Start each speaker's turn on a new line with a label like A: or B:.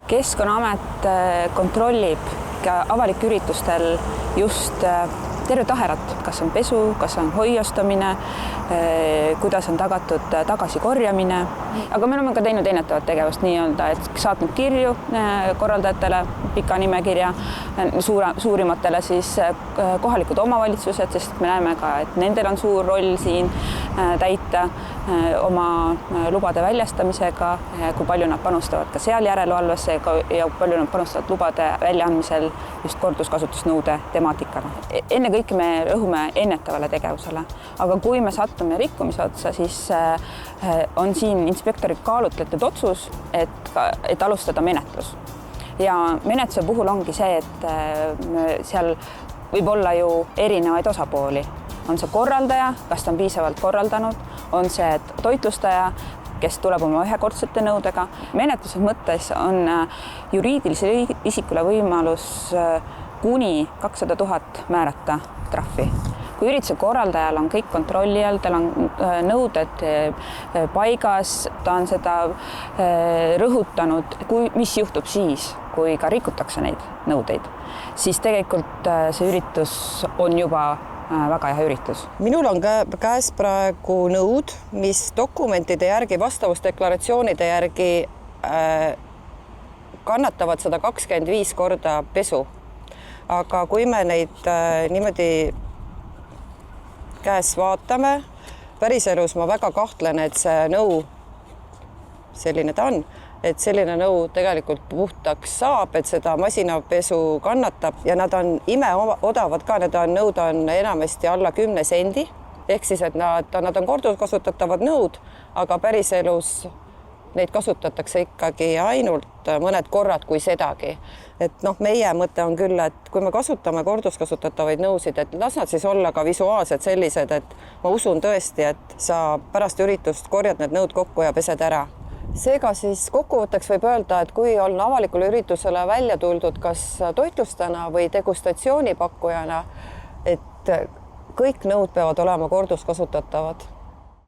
A: Keskkonnaamet kontrollib ka avalike üritustel just tervet ahelat, kas on pesu, kas on hoiustamine, kuidas on tagatud tagasikorjamine. Aga me oleme ka teinud ennetavat tegevust nii-öelda, et saatnud kirju korraldajatele, pika nimekirja, suurimatele siis kohalikud omavalitsused, sest me näeme ka, et nendel on suur roll siin täita oma lubade väljastamisega, kui palju nad panustavad ka seal järelevalvesse ja palju nad panustavad lubade väljaandmisel just korduskasutusnõude temaatikana. Ennekõike me rõhume ennetavale tegevusele, aga kui me sattume rikkumise otsa, siis on siin inspektorid kaalutletud otsus, et alustada menetlus. Ja menetluse puhul ongi see, et seal võib olla ju erinevaid osapooli. On see korraldaja, kas ta on piisavalt korraldanud, on see toitlustaja, kes tuleb oma ühekordsete nõudega. Menetluse mõttes on juriidilisele isikule võimalus kuni 200 000 määrata trahvi. Kui ürituse korraldajal on kõik kontrolli all, tal on nõuded paigas, ta on seda rõhutanud, mis juhtub siis, kui ka rikutakse neid nõudeid, siis tegelikult see üritus on juba väga hea üritus.
B: Minul on käes praegu nõud, mis dokumentide järgi, vastavusdeklaratsioonide järgi kannatavad 125 korda pesu. Aga kui me neid niimoodi käes vaatame, päriselus ma väga kahtlen, et see nõu, selline ta on, et selline nõu tegelikult puhtaks saab, et seda masinapesu kannatab ja nad on imeodavad ka, nõud on enamasti alla 10 sendi, ehk siis, et nad on korduskasutatavad nõud, aga päriselus neid kasutatakse ikkagi ainult mõned korrad kui sedagi. Et meie mõte on küll, et kui me kasutame korduskasutatavaid nõusid, et las nad siis olla ka visuaalselt sellised, et ma usun tõesti, et sa pärast üritust korjad need nõud kokku ja pesed ära. Seega siis kokkuvõtteks võib öelda, et kui on avalikule üritusele välja tuldud kas toitlustana või degustatsioonipakkujana, et kõik nõud peavad olema korduskasutatavad.